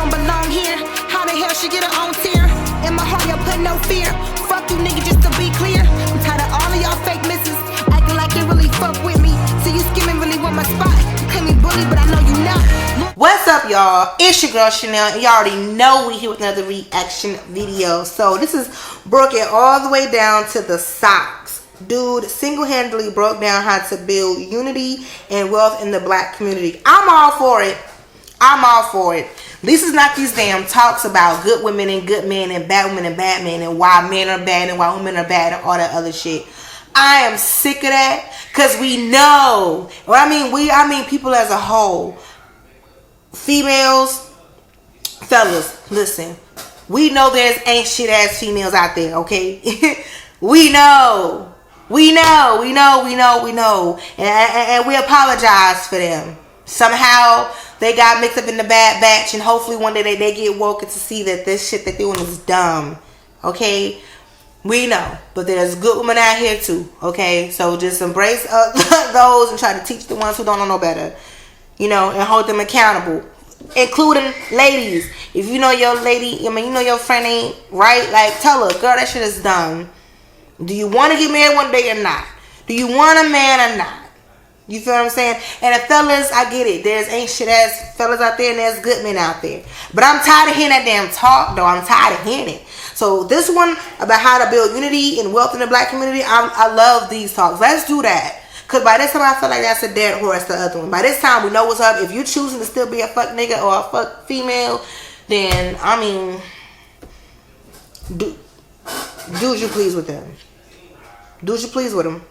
don't belong here. How the hell she get her own tear? In my heart, y'all put no fear. Fuck you, nigga, just to be clear. I'm tired of all of y'all fake misses, acting like you really fuck with me. See you skimming, really want my spot. You claim me bully, but I know you not. What's up, y'all? It's your girl Chanel. You already know we here with another reaction video. So this is broken all the way down to the socks. Dude single-handedly broke down how to build unity and wealth in the black community. I'm all for it. I'm all for it. This is not these damn talks about good women and good men and bad women and bad men and why men are bad and why women are bad and all that other shit. I am sick of that, because we know. Well, I mean people as a whole. Females, fellas, listen. We know there's ain't shit ass females out there, okay? We know. And we apologize for them. Somehow they got mixed up in the bad batch, and hopefully one day they get woken to see that this shit they're doing is dumb. Okay? We know. But there's good women out here too. Okay? So just embrace those and try to teach the ones who don't know no better. You know, and hold them accountable. Including ladies. If you know your lady, you know your friend ain't right, like tell her, girl, that shit is dumb. Do you want to get married one day or not? Do you want a man or not? You feel what I'm saying? And the fellas, I get it. There's ain't shit ass fellas out there and there's good men out there. But I'm tired of hearing that damn talk, though. I'm tired of hearing it. So this one about how to build unity and wealth in the black community, I love these talks. Let's do that. Because by this time, I feel like that's a dead horse, the other one. By this time, we know what's up. If you're choosing to still be a fuck nigga or a fuck female, then, I mean, do as you please with them. Do as you please with them.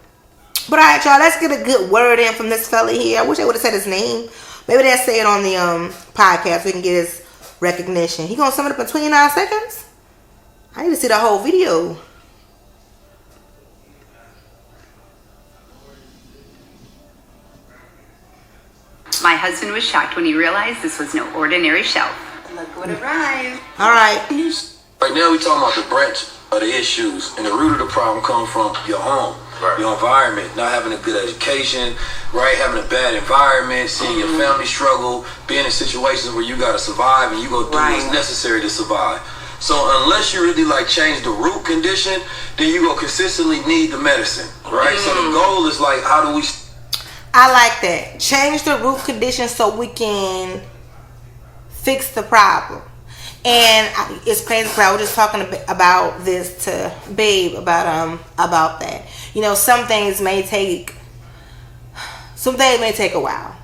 But alright, y'all, let's get a good word in from this fella here. I wish I would have said his name. Maybe they'll say it on the podcast so we can get his recognition. He gonna sum it up in 29 seconds? I need to see the whole video. My husband was shocked when he realized this was no ordinary shelf. Look what arrived. Alright. Right now we talking about the branch of the issues, and the root of the problem comes from your home, your environment, not having a good education, right? Having a bad environment, seeing your family struggle, being in situations where you gotta survive and you go do what's necessary to survive. So unless you really like change the root condition, then you gonna consistently need the medicine, right? So the goal is like, how do we? I like that. Change the root condition so we can fix the problem. And it's crazy because I was just talking about this to Babe about that. You know, some things may take a while.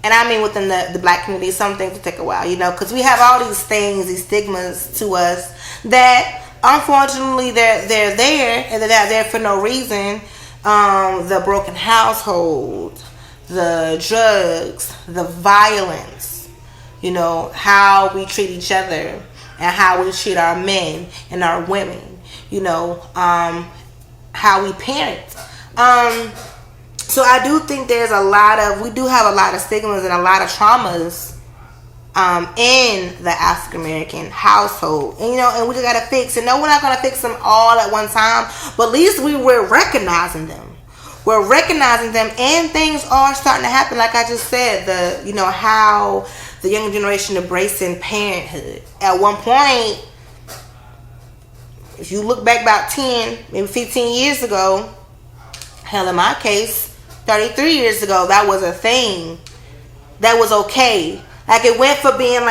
And I mean within the black community, some things will take a while, you know, because we have all these things, these stigmas to us that unfortunately they're there and they're not there for no reason. The broken household, the drugs, the violence, you know, how we treat each other and how we treat our men and our women, you know, how we parent. So I do think we do have a lot of stigmas and a lot of traumas in the African American household, and, you know, and we just gotta fix it. No, we're not gonna fix them all at one time, but at least we're recognizing them. We're recognizing them, and things are starting to happen. Like I just said, you know, how the younger generation embracing parenthood. At one point, if you look back about 10, maybe 15 years ago, hell, in my case, 33 years ago, that was a thing. That was okay. Like it went to being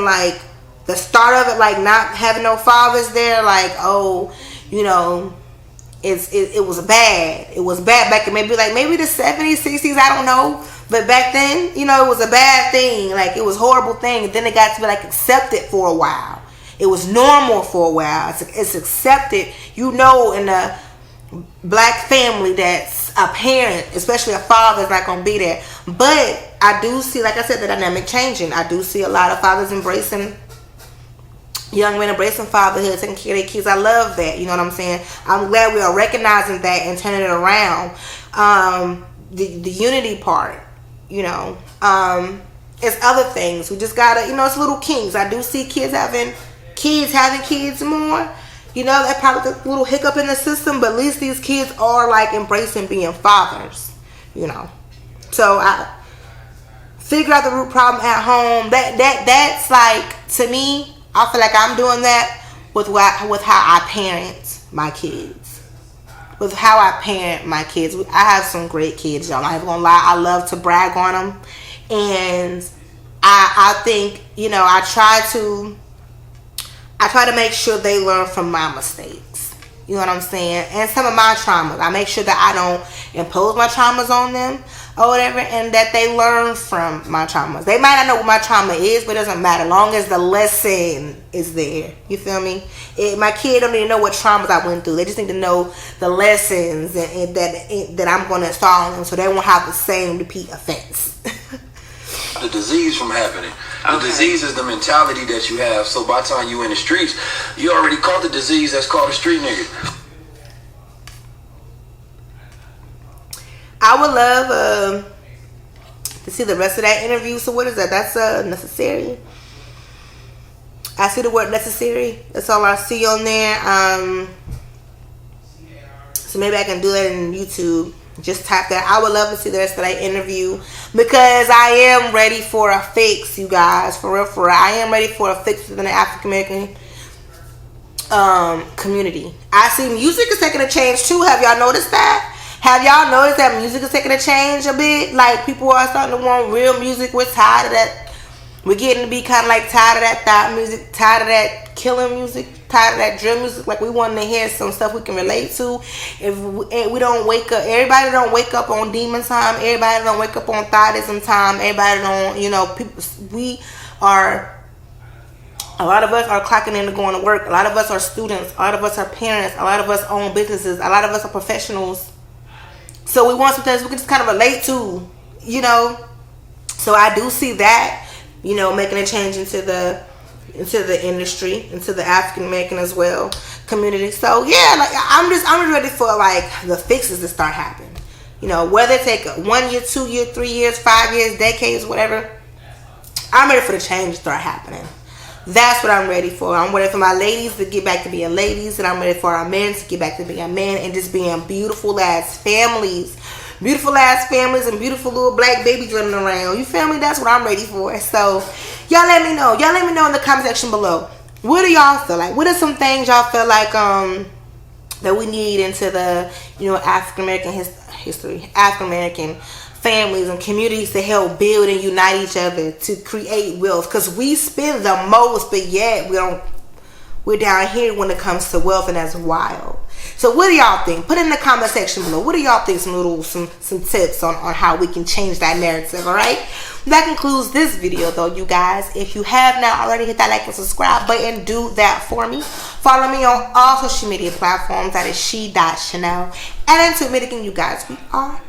like the start of it, like not having no fathers there, like, oh, you know, it was bad. It was bad back in maybe the 70s, 60s, I don't know. But back then, you know, it was a bad thing. Like it was a horrible thing. And then it got to be like accepted for a while. It was normal for a while. It's accepted, you know, in a black family that's a parent, especially a father, is not going to be there. But I do see, like I said, the dynamic changing. I do see a lot of fathers embracing, young men embracing fatherhood, taking care of their kids. I love that. You know what I'm saying? I'm glad we are recognizing that and turning it around. The unity part, you know, it's other things. We just gotta, you know, it's little kinks. I do see kids having kids more. You know, that probably a little hiccup in the system, but at least these kids are like embracing being fathers, you know. So figure out the root problem at home. That's like, to me, I feel like I'm doing that with how I parent my kids. With how I parent my kids. I have some great kids, y'all. I'm not even gonna lie. I love to brag on them. And I think, you know, I try to make sure they learn from my mistakes. You know what I'm saying? And some of my traumas. I make sure that I don't impose my traumas on them or whatever, and that they learn from my traumas. They might not know what my trauma is, but it doesn't matter. Long as the lesson is there. You feel me? My kid don't need to know what traumas I went through. They just need to know the lessons that I'm going to install on them, so they won't have the same repeat offense. The disease from happening. The disease is the mentality that you have. So by the time you in the streets, you already caught the disease that's called a street nigga. I would love to see the rest of that interview. So what is that? That's necessary. I see the word necessary. That's all I see on there. So maybe I can do that in YouTube. Just type that. I would love to see the rest of that interview, because I am ready for a fix, you guys. For real, for real. I am ready for a fix within the African American community. I see music is taking a change too. Have y'all noticed that? Have y'all noticed that music is taking a change a bit? Like, people are starting to want real music. We're tired of that. We're getting to be kind of like tired of that thought music, tired of that killing music, tired of that drill music. Like, we want to hear some stuff we can relate to. If we don't wake up, everybody don't wake up on demon time. Everybody don't wake up on Thottism time. Everybody don't, you know, people. A lot of us are clocking in to going to work. A lot of us are students. A lot of us are parents. A lot of us own businesses. A lot of us are professionals. So we want some things we can just kind of relate to, you know. So I do see that, you know, making a change into the industry, into the African American as well community. So yeah, like I'm just ready for like the fixes to start happening. You know, whether it take 1 year, 2 years, 3 years, 5 years, decades, whatever. I'm ready for the change to start happening. That's what I'm ready for. I'm ready for my ladies to get back to being ladies, and I'm ready for our men to get back to being men and just being beautiful ass families. Beautiful ass families and beautiful little black babies running around. You feel me? That's what I'm ready for. So y'all let me know. Y'all let me know in the comment section below. What do y'all feel like? What are some things y'all feel like that we need into the, you know, African American history, African American families and communities to help build and unite each other to create wealth? Because we spend the most, but yet we're down here when it comes to wealth, and that's wild. So what do y'all think? Put it in the comment section below. What do y'all think? Some tips on how we can change that narrative. All right, that concludes this video though, you guys. If you have not already, hit that like and subscribe button. Do that for me. Follow me on all social media platforms. That is she.chanel. And until meeting again, you guys, we are